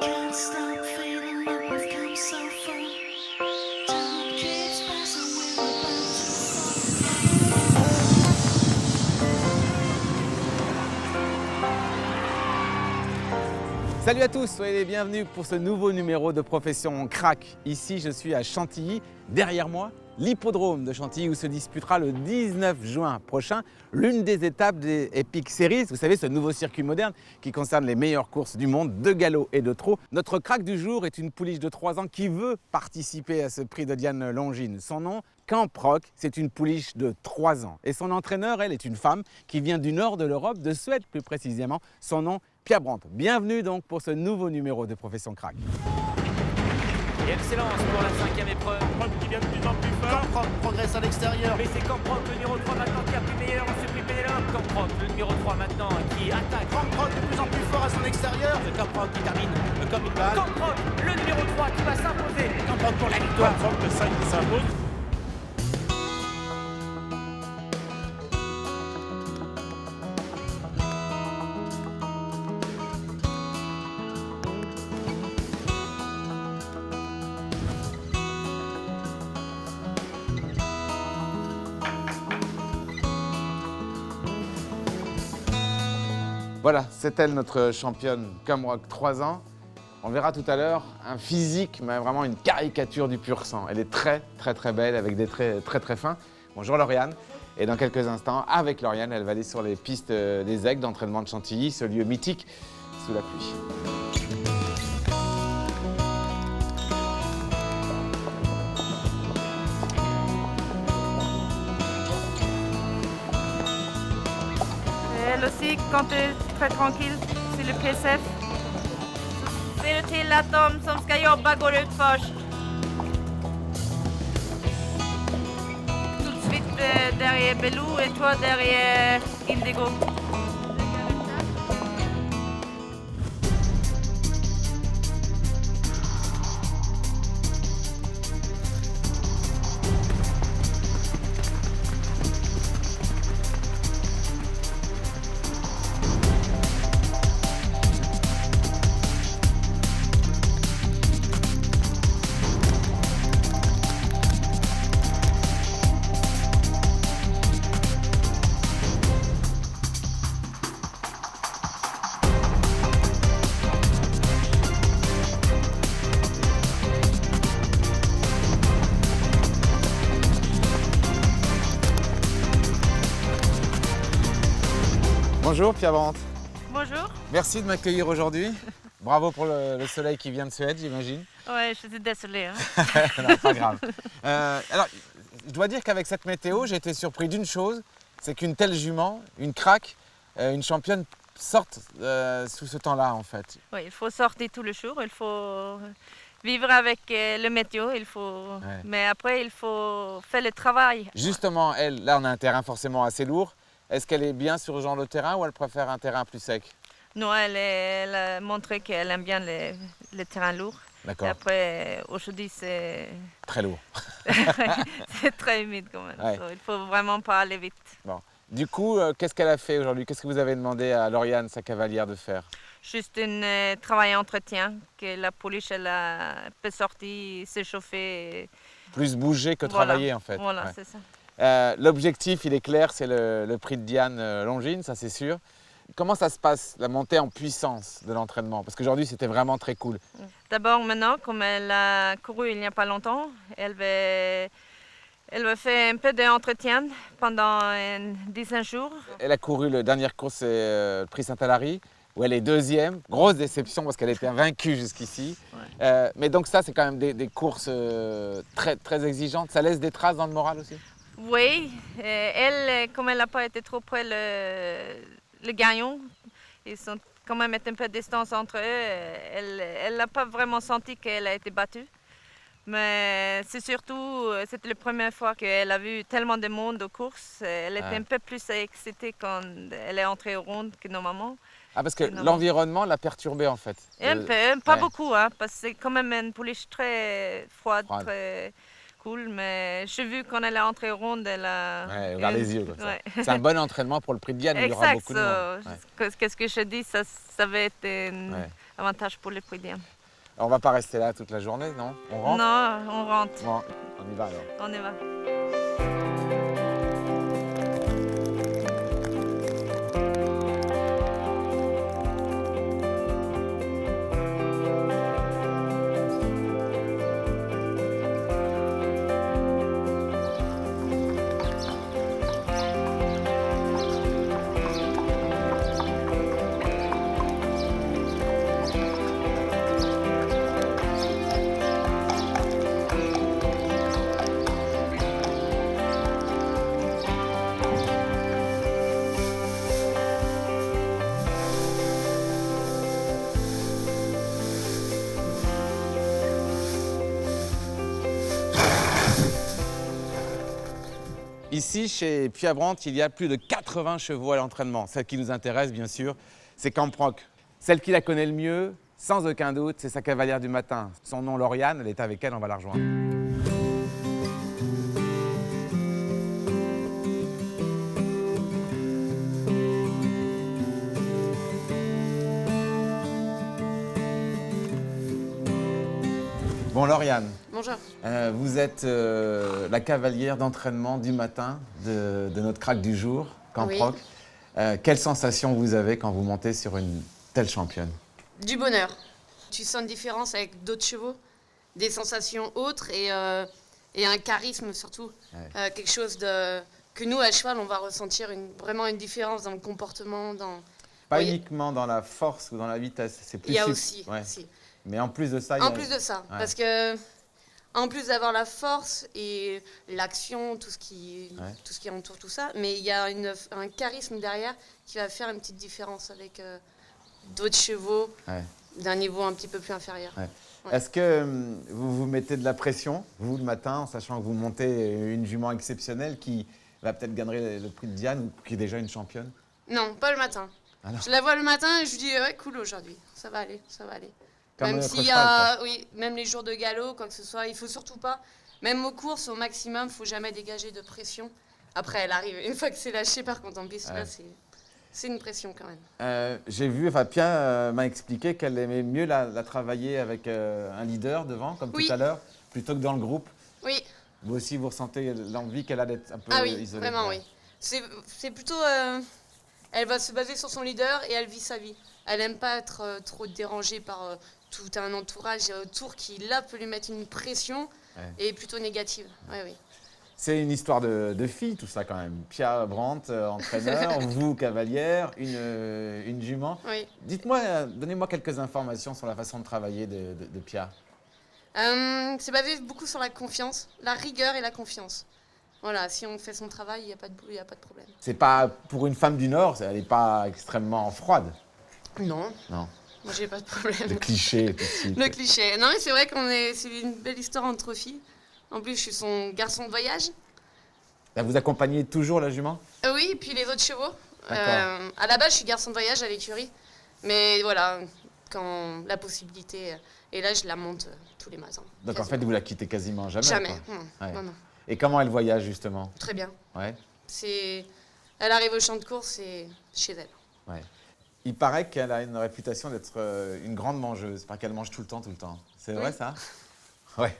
Can't stop feeling like we've come so far. Time keeps passing, we're about to fall. Salut à tous, soyez les bienvenus pour ce nouveau numéro de Profession Crack. Ici, je suis à Chantilly, derrière moi, l'hippodrome de Chantilly où se disputera le 19 juin prochain l'une des étapes des Epic Series. Vous savez, ce nouveau circuit moderne qui concerne les meilleures courses du monde de galop et de trot. Notre crack du jour est une pouliche de 3 ans qui veut participer à ce prix de Diane Longines. Son nom, Camp Rock, c'est une pouliche de 3 ans. Et son entraîneur, elle, est une femme qui vient du nord de l'Europe, de Suède plus précisément. Son nom, Pia Brandt. Bienvenue donc pour ce nouveau numéro de Profession Crack. Et elle s'élance pour la 5e épreuve. Camp qui vient de plus en plus fort. Camp progresse à l'extérieur. Mais c'est Camp le numéro 3 maintenant qui a pris meilleur. On s'est pris Pénélope. Camp le numéro 3 maintenant qui attaque. Camp de plus en plus fort à son extérieur. C'est Camp qui termine comme une balle. Camp le numéro 3 qui va s'imposer. Camp pour la victoire. Camp le 5 qui s'impose. Voilà, c'est elle notre championne Camp Rock, 3 ans. On verra tout à l'heure un physique, mais vraiment une caricature du pur sang. Elle est très belle avec des traits très fins. Bonjour Lauriane. Et dans quelques instants, avec Lauriane, elle va aller sur les pistes des Aigues d'entraînement de Chantilly, ce lieu mythique sous la pluie. Elle aussi, quand tu es très tranquille, c'est le PSF. Ser du till att de som ska jobba går ut först. Tout de suite derrière Belou et toi derrière Indigo. Bonjour Pia Brandt. Bonjour. Merci de m'accueillir aujourd'hui. Bravo pour le soleil qui vient de Suède, j'imagine. Ouais, je suis désolée. Hein. Non, pas grave. Alors, je dois dire qu'avec cette météo, j'ai été surpris d'une chose, c'est qu'une telle jument, une crack, une championne sorte sous ce temps-là en fait. Oui, il faut sortir tous les jours, il faut vivre avec le météo, Ouais. mais après il faut faire le travail. Justement, elle, là on a un terrain forcément assez lourd. Est-ce qu'elle est bien sur ce genre de terrain ou elle préfère un terrain plus sec? Non, elle a montré qu'elle aime bien les terrains lourds. D'accord. Et après, aujourd'hui, c'est Très lourd. c'est très humide quand même. Ouais. So, il faut vraiment pas aller vite. Bon. Du coup, qu'est-ce qu'elle a fait aujourd'hui? Qu'est-ce que vous avez demandé à Lauriane, sa cavalière, de faire? Juste un travail entretien, que la pouliche peut sortir, s'échauffer. Plus bouger que Voilà. travailler en fait. Voilà, Ouais. c'est ça. L'objectif, il est clair, c'est le prix de Diane Longines, ça c'est sûr. Comment ça se passe, la montée en puissance de l'entraînement? Parce qu'aujourd'hui, c'était vraiment très cool. D'abord, maintenant, comme elle a couru il n'y a pas longtemps, elle va faire un peu d'entretien pendant 15 jours. Elle a couru la dernière course, c'est le prix Saint-Alary, où elle est deuxième. Grosse déception parce qu'elle était invaincue jusqu'ici. Ouais. Mais donc ça, c'est quand même des courses très exigeantes. Ça laisse des traces dans le moral aussi? Oui, elle, comme elle n'a pas été trop près le gagnant, ils sont quand même un peu de distance entre eux. Elle n'a pas vraiment senti qu'elle a été battue. Mais c'est surtout, c'était la première fois qu'elle a vu tellement de monde aux courses. Elle était un peu plus excitée quand elle est entrée au ronde que normalement. Ah, parce que C'est normal. l'environnement l'a perturbé en fait. Et un Le- peu, pas ouais. beaucoup, hein, parce que c'est quand même une pouliche très froide, Froide. très cool. Mais j'ai vu quand elle est entrée au ronde, elle a. Ouais, ouvert les yeux. Comme ça. Ouais. C'est un bon entraînement pour le prix de Diane, il y aura Exact. beaucoup de monde. Ouais. Qu'est-ce que je dis, ça va être un Ouais. avantage pour le prix de Diane. On va pas rester là toute la journée, non? On rentre? Non, on rentre. Bon, on y va alors. On y va. Ici, chez Pia Brandt, il y a plus de 80 chevaux à l'entraînement. Celle qui nous intéresse, bien sûr, c'est Camproc. Celle qui la connaît le mieux, sans aucun doute, c'est sa cavalière du matin. Son nom, Lauriane, elle est avec elle, on va la rejoindre. Bon, Lauriane, Bonjour. vous êtes la cavalière d'entraînement du matin de notre crack du jour, Camproc. Quelle sensation vous avez quand vous montez sur une telle championne? Du bonheur. Tu sens une différence avec d'autres chevaux, des sensations autres et un charisme surtout. Ouais. Quelque chose que nous, à cheval, on va ressentir vraiment une différence dans le comportement. Pas Oui. uniquement dans la force ou dans la vitesse, c'est plus Il y a subtil. aussi. Ouais. Si. Mais en plus de ça, il y a... En plus de ça, Ouais. parce que en plus d'avoir la force et l'action, tout ce qui entoure tout ça, mais il y a un charisme derrière qui va faire une petite différence avec d'autres chevaux Ouais. d'un niveau un petit peu plus inférieur. Ouais. Ouais. Est-ce que vous vous mettez de la pression, vous, le matin, en sachant que vous montez une jument exceptionnelle qui va peut-être gagner le prix de Diane ou qui est déjà une championne? Non, pas le matin. Alors Je la vois le matin et je lui dis ouais, cool aujourd'hui, ça va aller, ça va aller. Comme Même notre s'il y cheval, a, oui, même les jours de galop, quoi que ce soit, il faut surtout pas, même aux courses au maximum, faut jamais dégager de pression. Après, elle arrive une fois que c'est lâché, par contre en plus là, Ouais. c'est une pression quand même. J'ai vu, enfin Pia m'a expliqué qu'elle aimait mieux la travailler avec un leader devant, comme Oui. tout à l'heure, plutôt que dans le groupe. Oui, Vous aussi, vous ressentez l'envie qu'elle a d'être un peu ah oui, isolée. vraiment Ouais. oui. C'est plutôt, elle va se baser sur son leader et elle vit sa vie. Elle aime pas être trop dérangée par tout un entourage autour qui là peut lui mettre une pression Ouais. et plutôt négative. Oui, oui. C'est une histoire de fille, tout ça quand même. Pia Brandt, entraîneur, vous, cavalière, une jument. Oui. Dites-moi, donnez-moi quelques informations sur la façon de travailler de Pia. C'est basé beaucoup sur la confiance, la rigueur et la confiance. Voilà, si on fait son travail, il n'y a pas de boulot, il n'y a pas de problème. C'est pas pour une femme du Nord, elle n'est pas extrêmement froide. Non, Non. moi j'ai pas de problème. Le cliché, tout de suite. Le cliché. Non mais c'est vrai c'est une belle histoire entre filles. En plus, je suis son garçon de voyage. Là, vous accompagnez toujours la jument? Oui, et puis les autres chevaux. D'accord. À la base, je suis garçon de voyage à l'écurie. Mais voilà, quand la possibilité... Et là, je la monte tous les matins. Donc en quasiment. fait, vous la quittez quasiment jamais. Jamais. quoi. Non, Ouais. non, non. Et comment elle voyage justement? Très bien. Ouais. Elle arrive au champ de course, c'est chez elle. Ouais. Il paraît qu'elle a une réputation d'être une grande mangeuse, parce qu'elle mange tout le temps. C'est vrai Oui. ça? Ouais.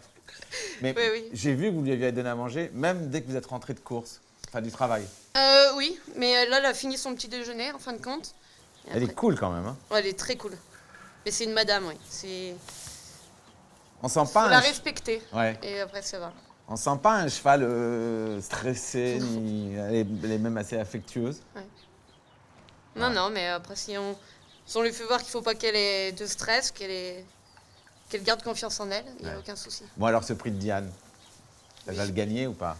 Mais Oui, oui. j'ai vu que vous lui aviez donné à manger, même dès que vous êtes rentré de course, enfin du travail. Oui, mais là, elle a fini son petit déjeuner, en fin de compte. Et Elle est après- cool quand même. Hein. Ouais, elle est très cool. Mais c'est une madame, oui. On sent Faut pas la un respecter. ouais. Et après, ça va. On sent pas un cheval stressé, ni... elle est même assez affectueuse. Non, non, mais après, si on lui fait voir qu'il faut pas qu'elle ait de stress, qu'elle garde confiance en elle, il n'y a Ouais. aucun souci. Bon alors ce prix de Diane, elle Oui. va le gagner ou pas?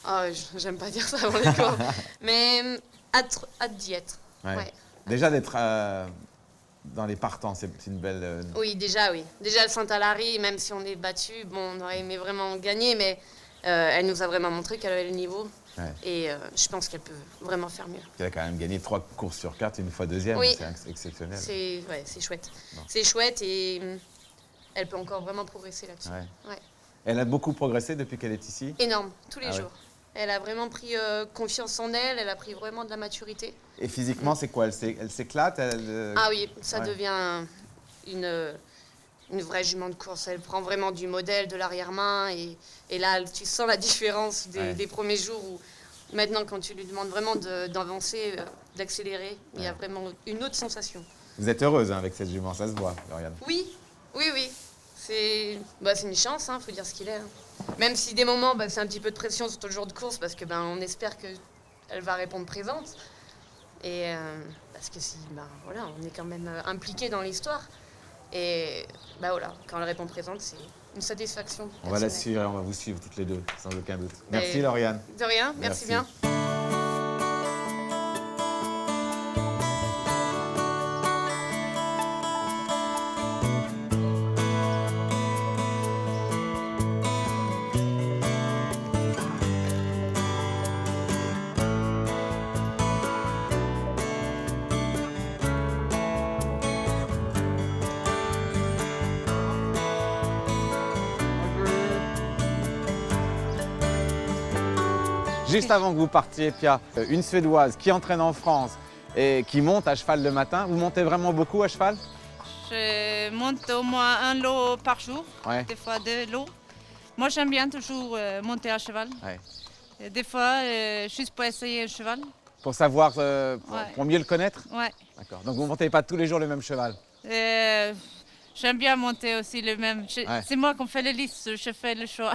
Ah, j'aime pas dire ça avant les cours. Mais hâte d'y être. Ouais. Ouais. Déjà d'être dans les partants, c'est une belle... Oui, déjà, oui. Déjà, le Saint-Alary, même si on est battu, bon, on aurait aimé vraiment gagner, mais elle nous a vraiment montré qu'elle avait le niveau. Ouais. Et je pense qu'elle peut vraiment faire mieux. Elle a quand même gagné 3 courses sur 4, une fois deuxième, Oui. c'est exceptionnel. C'est chouette. Bon. C'est chouette et elle peut encore vraiment progresser là-dessus. Ouais. Ouais. Elle a beaucoup progressé depuis qu'elle est ici. Énorme, tous les Ah ouais. jours. Elle a vraiment pris confiance en elle, elle a pris vraiment de la maturité. Et physiquement, c'est quoi? Elle s'éclate Ah oui, ça ouais. devient une vraie jument de course. Elle prend vraiment du modèle, de l'arrière-main. Et là, tu sens la différence des premiers jours où maintenant, quand tu lui demandes vraiment d'avancer, d'accélérer, il y a vraiment une autre sensation. Vous êtes heureuse hein, avec cette jument, ça se voit, Lauriane. Oui. C'est une chance, il faut dire ce qu'il est. Hein. Même si des moments, c'est un petit peu de pression sur tout le jour de course parce que on espère qu'elle va répondre présente. Et parce que voilà, on est quand même impliqué dans l'histoire. Et voilà, quand elle répond présente, c'est une satisfaction. On va la personnelle. suivre et on va vous suivre toutes les deux, sans aucun doute. Mais- Merci Lauriane. De rien, merci bien. Juste avant que vous partiez, Pia, une Suédoise qui entraîne en France et qui monte à cheval le matin. Vous montez vraiment beaucoup à cheval? Je monte au moins un lot par jour, Ouais. des fois 2 lots. Moi, j'aime bien toujours monter à cheval. Ouais. Et des fois, juste pour essayer le cheval. Pour savoir, Ouais. pour mieux le connaître? Ouais. D'accord. Donc vous ne montez pas tous les jours le même cheval? J'aime bien monter aussi le même. Ouais. C'est moi qui fais la liste, je fais le choix.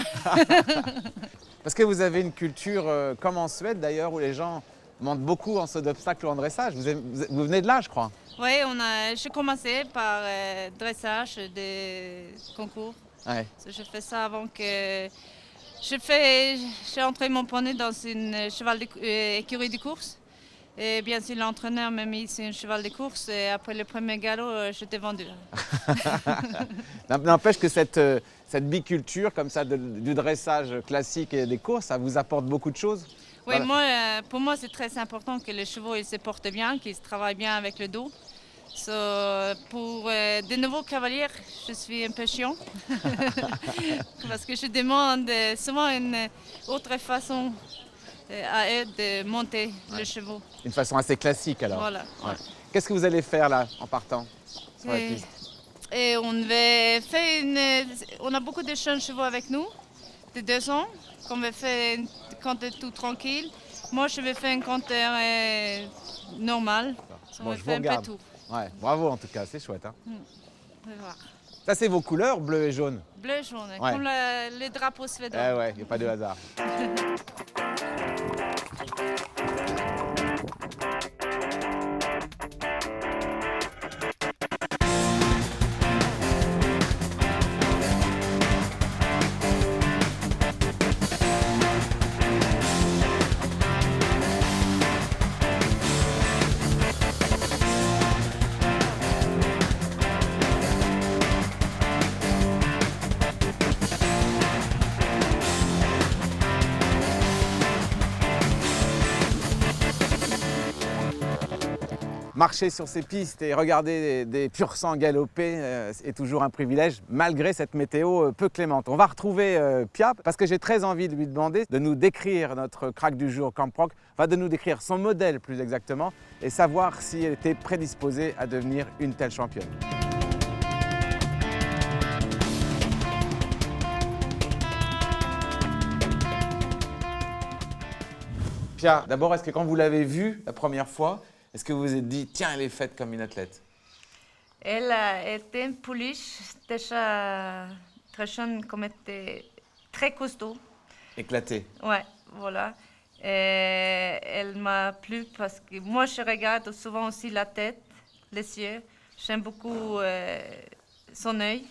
Parce que vous avez une culture, comme en Suède d'ailleurs, où les gens montent beaucoup en saut d'obstacle ou en dressage. Vous venez de là, je crois. Oui, j'ai commencé par dressage des concours. Ouais. Je fais ça avant que... J'ai entré mon poney dans une écurie de course. Et bien sûr, l'entraîneur m'a mis sur un cheval de course et après le premier galop, j'étais vendue. N'empêche que cette biculture comme ça du dressage classique et des courses, ça vous apporte beaucoup de choses. Oui, Voilà. pour moi, c'est très important que les chevaux ils se portent bien, qu'ils travaillent bien avec le dos. Pour de nouveaux cavaliers, je suis un peu chiant. Parce que je demande souvent une autre façon à eux de monter le cheval. Une façon assez classique alors. Voilà. Ouais. Qu'est-ce que vous allez faire là en partant sur la Et- piste? Et on a beaucoup de jeunes chevaux avec nous, de 2 ans, qu'on va faire un compteur tout tranquille. Moi, je vais faire un compteur normal. Bon, On va je vous faire un peu regarde. tout. Ouais, bravo en tout cas, c'est chouette. Hein. On va voir. Ça c'est vos couleurs, bleu et jaune. Bleu jaune, Ouais. comme le drapeau suédois. Eh ouais, il n'y a pas de hasard. Marcher sur ces pistes et regarder des pur sang galoper est toujours un privilège, malgré cette météo peu clémente. On va retrouver Pia, parce que j'ai très envie de lui demander de nous décrire notre crack du jour Camp Rock, enfin de nous décrire son modèle plus exactement, et savoir si elle était prédisposée à devenir une telle championne. Pia, d'abord, est-ce que quand vous l'avez vue la première fois, est-ce que vous vous êtes dit, tiens, elle est faite comme une athlète? Elle a été une pouliche déjà très jeune, comme elle était très costaud. Éclatée. Ouais, voilà. Et elle m'a plu parce que moi, je regarde souvent aussi la tête, les yeux. J'aime beaucoup son œil.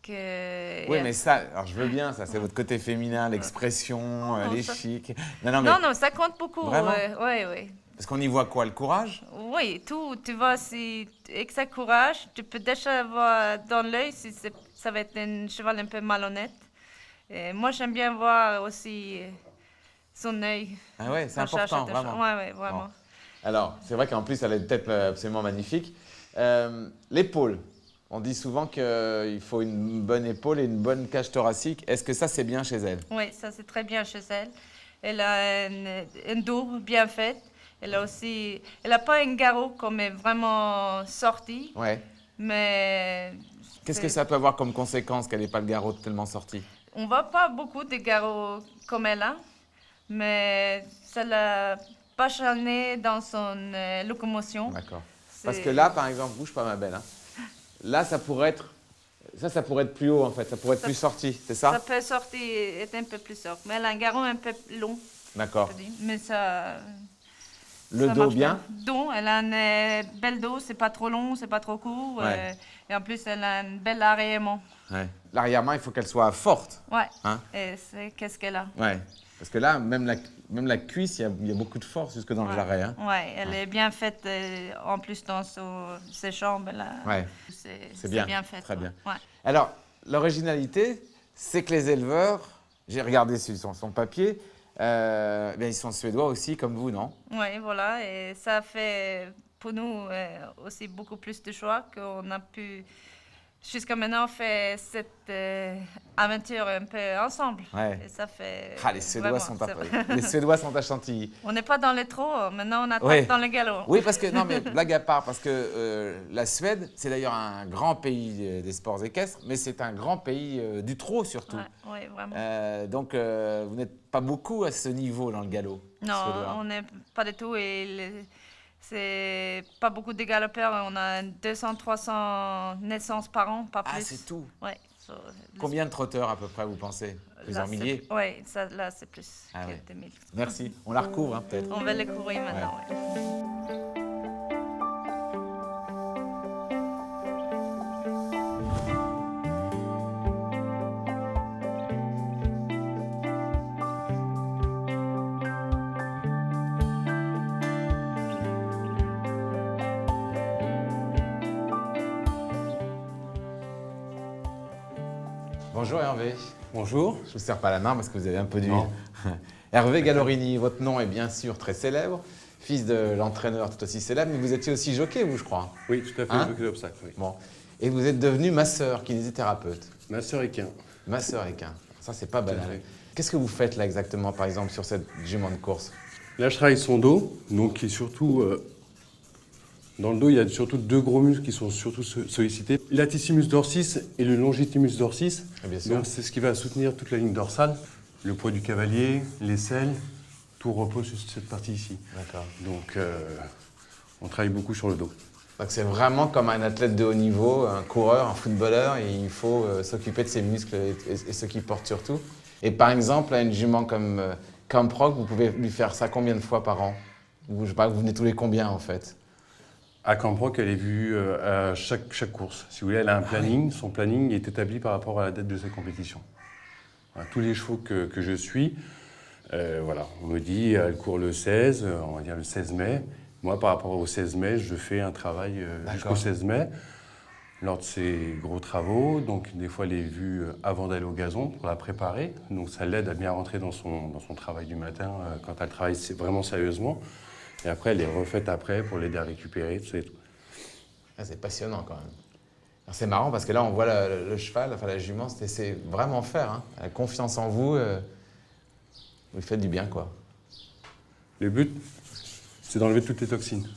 Oui, mais ça, alors je veux bien, ça, c'est votre côté féminin, l'expression, Non, les ça- chics. Non, mais Non, ça compte beaucoup. Vraiment Oui. parce qu'on y voit quoi, le courage? Oui, tout. Tu vois, si avec sa courage, tu peux déjà voir dans l'œil si ça va être un cheval un peu malhonnête. Et moi, j'aime bien voir aussi son œil. Ah ouais, c'est On cherche important, des vraiment. choses. Ouais, vraiment. Bon. Alors, c'est vrai qu'en plus, elle a une tête absolument magnifique. L'épaule. On dit souvent qu'il faut une bonne épaule et une bonne cage thoracique. Est-ce que ça, c'est bien chez elle? Oui, ça c'est très bien chez elle. Elle a un dos bien fait. Elle n'a pas un garrot comme est vraiment sorti, Ouais. mais Qu'est-ce que ça peut avoir comme conséquence qu'elle n'ait pas le garrot tellement sorti? on voit pas beaucoup de garrots comme elle a, mais ça l'a pas gêné dans son locomotion. D'accord. C'est- Parce que là, par exemple, bouge pas ma belle. Hein. Là, ça pourrait être plus haut en fait. Ça pourrait être Ça- plus sorti, c'est ça ça? peut sortir être un peu plus sort, mais elle a un garrot un peu long, D'accord. je dis. Mais ça. Le ça dos marche bien? Dos, elle a un bel dos, c'est pas trop long, c'est pas trop court, Ouais. et en plus elle a un bel arrière-main. Ouais. L'arrière-main, il faut qu'elle soit forte. Ouais. Hein? Et c'est qu'est-ce qu'elle a? Ouais. Parce que là, même la cuisse, il y a beaucoup de force jusque dans le Ouais. jarret. Hein. Ouais, elle est bien faite en plus dans ses jambes là. Ouais. C'est bien, fait. très ouais. bien. Ouais. Alors, l'originalité, c'est que les éleveurs, j'ai regardé sur son papier, bien, ils sont suédois aussi, comme vous, non? Ouais, voilà, et ça fait pour nous aussi beaucoup plus de choix qu'on a pu jusqu'à maintenant faire cette aventure un peu ensemble. Ouais. Et ça fait. Ah, les Suédois, vraiment, les Suédois sont à Chantilly. On n'est pas dans les trous, maintenant on attaque Ouais. dans le galop. Oui, parce que, non, mais blague à part, parce que la Suède, c'est d'ailleurs un grand pays des sports équestres, mais c'est un grand pays du trot surtout. Ouais, ouais, vraiment. Donc, vous n'êtes pas beaucoup à ce niveau dans le galop. Non, suédois. on n'est pas du tout. C'est pas beaucoup de galopeurs. On a 200-300 naissances par an, pas plus. Ah, c'est tout. Ouais. Combien de trotteurs à peu près, vous pensez? Plusieurs milliers? Oui, là c'est plus Ah que ouais. 2000. Merci. On la recouvre, hein, peut-être. On va les courir maintenant, ouais. Bonjour Hervé. Bonjour. Je ne vous serre pas la main parce que vous avez un peu d'huile. Non. Hervé Gallorini, votre nom est bien sûr très célèbre, fils de l'entraîneur tout aussi célèbre, mais vous étiez aussi jockey, vous, je crois. Oui, tout à fait, Hein jockey d'obstacle, oui. Bon. Et vous êtes devenu masseur, kinésithérapeute. Masseur équin. Masseur équin. Ça, c'est pas Tout à banal. fait. Qu'est-ce que vous faites là exactement, par exemple, sur cette jument de course? Là, je travaille son dos, donc qui est surtout... dans le dos, il y a surtout deux gros muscles qui sont surtout sollicités. Le latissimus dorsis et le longitimus dorsis. Ah, bien sûr. Donc, c'est ce qui va soutenir toute la ligne dorsale. Le poids du cavalier, l'aisselle, tout repose sur cette partie ici. D'accord. Donc, on travaille beaucoup sur le dos. Donc c'est vraiment comme un athlète de haut niveau, un coureur, un footballeur, et il faut s'occuper de ses muscles et ce qui porte surtout. Et par exemple, à une jument comme Camproc, vous pouvez lui faire ça combien de fois par an? Ou je sais pas, vous venez tous les combien en fait? À Camproc, elle est vue à chaque course. Si vous voulez, elle a un planning. Son planning est établi par rapport à la date de sa compétition. Voilà, tous les chevaux que je suis, voilà, on me dit, elle court le 16, on va dire le 16 mai. Moi, par rapport au 16 mai, je fais un travail jusqu'au 16 mai, lors de ces gros travaux. Donc, des fois, elle est vue avant d'aller au gazon pour la préparer. Donc, ça l'aide à bien rentrer dans son travail du matin quand elle travaille vraiment sérieusement. Et après, elle est refaite après pour l'aider à récupérer, tout ça et tout. Ah, c'est passionnant quand même. Alors, c'est marrant parce que là, on voit le cheval, enfin la jument, c'est vraiment faire. Hein. Elle a confiance en vous, vous lui faites du bien quoi. Le but, c'est d'enlever toutes les toxines.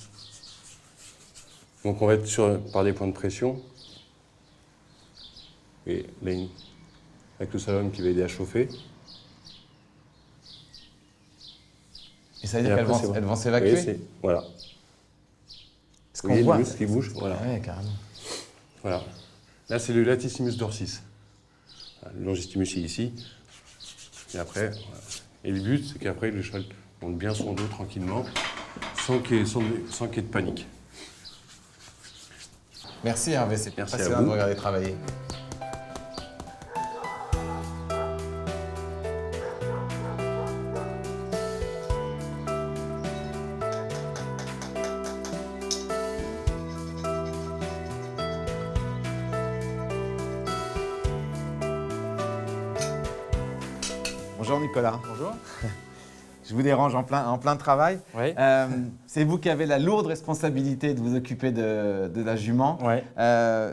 Donc on va être par des points de pression. Et là, avec le salon qui va aider à chauffer. Et ça veut dire Et qu'elles après, c'est bon. vont Vous s'évacuer? voyez, voilà. Ce Vous qu'on voyez voit. le muscle qui bouge, voilà. Ouais, carrément. Voilà. Là, c'est le latissimus dorsis. Voilà, le longitimus est ici. Et après, voilà. Et le but, c'est qu'après, le cheval monte bien son dos tranquillement, sans qu'il y ait de panique. Merci Hervé, c'est Merci à passionnant vous. de regarder travailler. Bonjour Nicolas. Bonjour. Je vous dérange en plein travail. Ouais. C'est vous qui avez la lourde responsabilité de vous occuper de la jument. Ouais.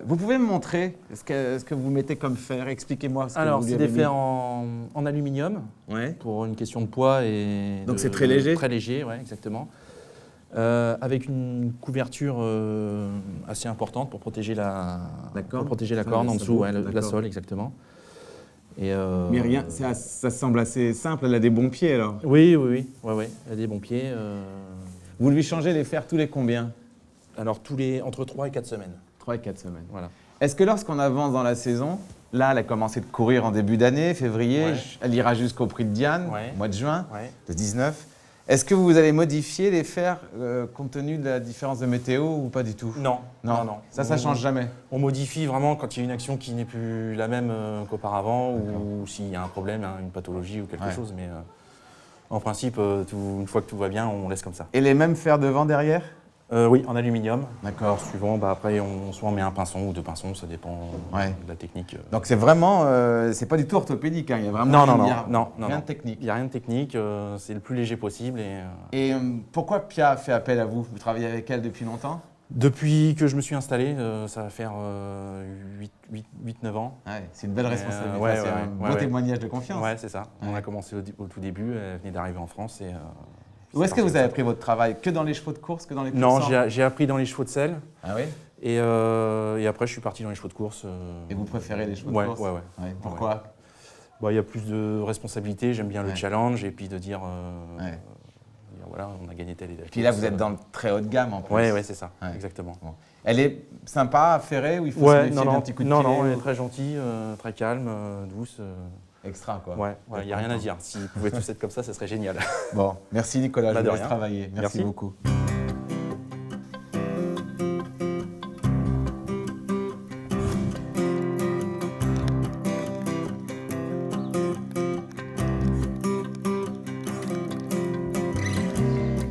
Vous pouvez me montrer ce que vous mettez comme fer? Expliquez-moi ce que Alors, vous lui c'est avez des mis. fers en aluminium Ouais. pour une question de poids et. Donc c'est très léger? Très léger, ouais, exactement. Avec une couverture assez importante pour protéger la corne en dessous, ouais, la D'accord. sole, exactement. Et, Mais rien, ça semble assez simple, elle a des bons pieds alors. Oui, ouais, elle a des bons pieds. Vous lui changez les fers tous les combien? Alors, entre 3 et 4 semaines. 3 et 4 semaines. Voilà. Est-ce que lorsqu'on avance dans la saison, là elle a commencé de courir en début d'année, février, Ouais. elle ira jusqu'au prix de Diane, Ouais. au mois de juin, Ouais. le 19. Est-ce que vous allez modifier les fers compte tenu de la différence de météo ou pas du tout? Non. Ça change jamais. On modifie vraiment quand il y a une action qui n'est plus la même qu'auparavant ou s'il y a un problème, hein, une pathologie ou quelque Ouais. chose. Mais en principe, une fois que tout va bien, on laisse comme ça. Et les mêmes fers devant derrière? Oui, en aluminium. D'accord. Alors, suivant, après, soit on met un pinçon ou deux pinçons, ça dépend Ouais. de la technique. Donc c'est vraiment, c'est pas du tout orthopédique, hein. Il y a vraiment rien de technique. Il n'y a rien de technique, c'est le plus léger possible. Et pourquoi Pia fait appel à vous? Vous travaillez avec elle depuis longtemps? Depuis que je me suis installé, ça va faire 8-9 ans. Ouais, c'est une belle responsabilité, ouais, c'est ouais, un ouais, beau ouais. témoignage de confiance. Ouais, c'est ça. On Ouais. a commencé au tout début, elle venait d'arriver en France. Où est-ce que vous avez appris votre travail? Que dans les chevaux de course, que dans les Non, cursants? j'ai appris dans les chevaux de selle. Ah oui? Et après, je suis parti dans les chevaux de course. Et vous préférez les chevaux de Ouais, course? ouais. Pourquoi? Bah, il y a plus de responsabilité, j'aime bien le Ouais. challenge et puis de dire, Ouais. voilà, on a gagné telle et telle. Et puis là, course. vous êtes dans le très haut de gamme en plus. Ouais, c'est ça, Ouais. exactement. Bon. Elle est sympa, ferrée, ou il faut se méfier d'un petit coup de pied? Non, elle est très gentille, très calme, douce. Extra, quoi. Ouais, il n'y a rien à dire. S'ils pouvaient tous être comme ça serait génial. Bon, merci Nicolas, Bah, je de vous laisse rien. travailler. Merci Merci. beaucoup.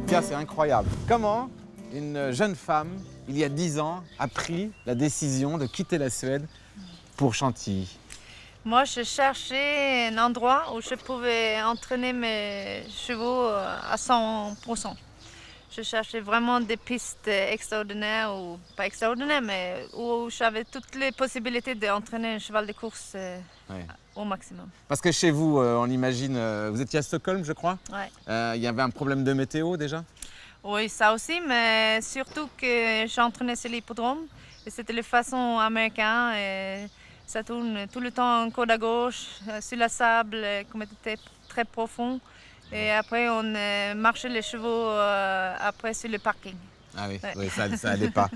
Pierre, c'est incroyable. Comment une jeune femme, il y a 10 ans, a pris la décision de quitter la Suède pour Chantilly? Moi, je cherchais un endroit où je pouvais entraîner mes chevaux à 100%. Je cherchais vraiment des pistes extraordinaires, ou pas extraordinaires, mais où j'avais toutes les possibilités d'entraîner un cheval de course Ouais. au maximum. Parce que chez vous, on imagine, vous étiez à Stockholm, je crois. Ouais. Il y avait un problème de météo déjà? Oui, ça aussi, mais surtout que j'entraînais sur l'hippodrome et c'était les façons américaines. Et ça tourne tout le temps en côte à gauche, sur la sable, comme c'était très profond. Et après, on marchait les chevaux après sur le parking. Ah oui, Ouais. oui, ça n'allait pas.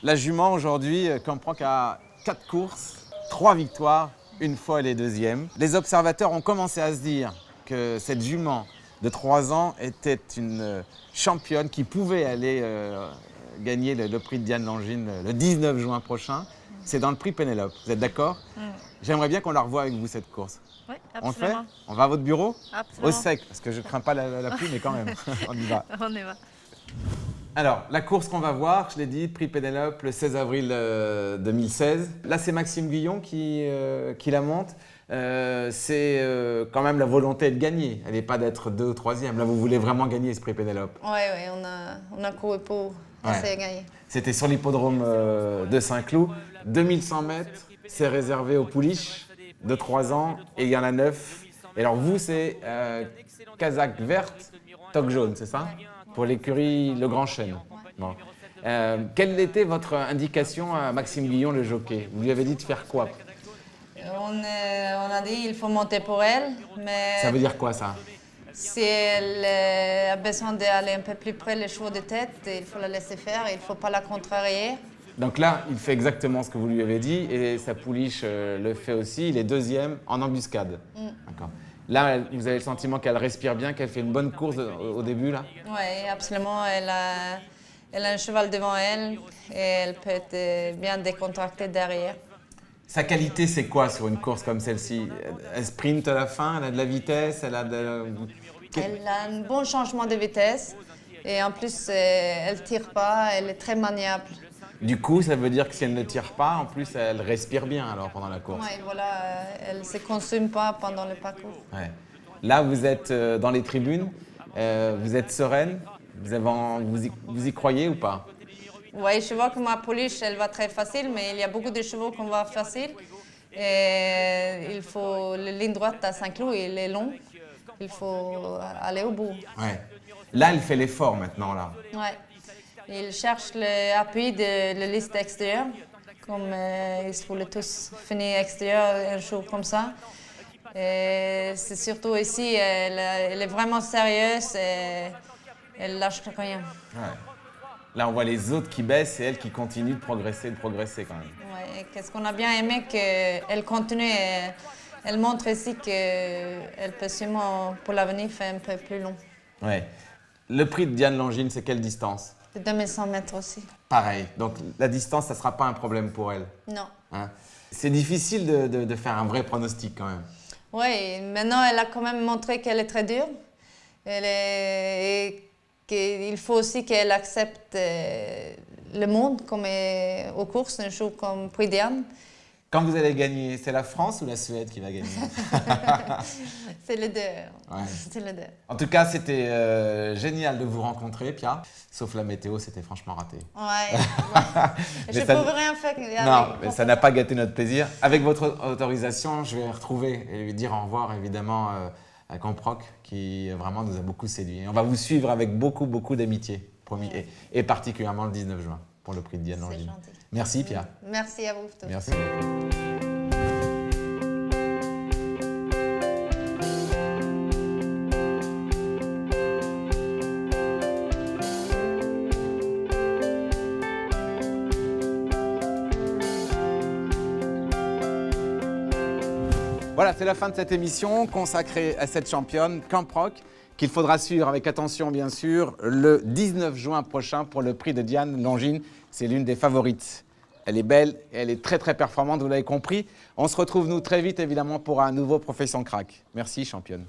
La jument aujourd'hui comprend qu'à 4 courses, 3 victoires, une fois elle est deuxième. Les observateurs ont commencé à se dire que cette jument de 3 ans était une championne qui pouvait aller gagner le prix de Diane Langine le 19 juin prochain. C'est dans le prix Pénélope. Vous êtes d'accord? J'aimerais bien qu'on la revoie avec vous cette course. Oui, On le fait? absolument. On va à votre bureau? Absolument. Au sec, parce que je ne crains pas la pluie, mais quand même, on y va. On y va. Alors, la course qu'on va voir, je l'ai dit, prix Pénélope, le 16 avril 2016. Là, c'est Maxime Guillon qui la monte. C'est quand même la volonté de gagner. Elle n'est pas d'être 2 ou 3e. Là, vous voulez vraiment gagner ce prix Pénélope. Oui, on a couru pour essayer de gagner. C'était sur l'hippodrome de Saint-Cloud. 2100 mètres, c'est réservé aux pouliches de 3 ans et il y en a 9. Et alors vous, c'est casaque verte, toque jaune, c'est ça? Pour l'écurie Le Grand Chêne. Bon. Quelle était votre indication à Maxime Guillon, le jockey? Vous lui avez dit de faire quoi? On a dit qu'il faut monter pour elle, mais Ça veut dire quoi, ça? si elle a besoin d'aller un peu plus près les chevaux de tête, il faut la laisser faire, il ne faut pas la contrarier. Donc là, il fait exactement ce que vous lui avez dit et sa pouliche le fait aussi. Il est 2e en embuscade. D'accord. Là, vous avez le sentiment qu'elle respire bien, qu'elle fait une bonne course au début, là? Oui, absolument. Elle a un cheval devant elle et elle peut être bien décontractée derrière. Sa qualité, c'est quoi sur une course comme celle-ci? Elle sprinte à la fin, elle a de la vitesse, elle a de... Elle a un bon changement de vitesse et en plus, elle ne tire pas, elle est très maniable. Du coup, ça veut dire que si elle ne tire pas, en plus, elle respire bien alors pendant la course. Ouais, voilà, elle ne se consume pas pendant le parcours. Ouais. Là, vous êtes dans les tribunes. Vous êtes sereine? Vous y croyez ou pas? Oui, je vois que ma pouliche, elle va très facile, mais il y a beaucoup de chevaux qu'on va facile. Et il faut, la ligne droite à Saint-Cloud, il est long. Il faut aller au bout. Ouais. Là, elle fait l'effort maintenant, là. Ouais. Il cherche l'appui de la liste extérieure, comme ils voulaient tous finir extérieur un jour comme ça. Et c'est surtout ici, elle est vraiment sérieuse et elle lâche rien. Ouais. Là, on voit les autres qui baissent et elle qui continue de progresser quand même. Ouais. Qu'est-ce qu'on a bien aimé, qu'elle continue. Elle montre ici qu'elle peut sûrement, pour l'avenir, faire un peu plus long. Ouais. Le prix de Diane Longines, c'est quelle distance? C'est 2100 mètres aussi. Pareil. Donc la distance, ça ne sera pas un problème pour elle. Non. Hein? C'est difficile de faire un vrai pronostic quand même. Oui, maintenant elle a quand même montré qu'elle est très dure. Et qu'il faut aussi qu'elle accepte le monde comme aux courses, un jour comme Prix Diane. Quand vous allez gagner, c'est la France ou la Suède qui va gagner? C'est les deux. Ouais. C'est les deux. En tout cas, c'était génial de vous rencontrer, Pia. Sauf la météo, c'était franchement raté. Ouais. Je ne ça... peux rien faire. Non, mais ça n'a pas gâté notre plaisir. Avec votre autorisation, je vais retrouver et lui dire au revoir, évidemment, à Camproc, qui vraiment nous a beaucoup séduit. On va vous suivre avec beaucoup, beaucoup d'amitié, promis. Et particulièrement le 19 juin, pour le prix de Diane Longines. Merci, Pia. Merci à vous tous. Merci. Voilà, c'est la fin de cette émission consacrée à cette championne, Camproc, qu'il faudra suivre avec attention, bien sûr, le 19 juin prochain pour le prix de Diane Longines. C'est l'une des favorites. Elle est belle et elle est très, très performante, vous l'avez compris. On se retrouve, nous, très vite, évidemment, pour un nouveau Profession Crack. Merci, championne.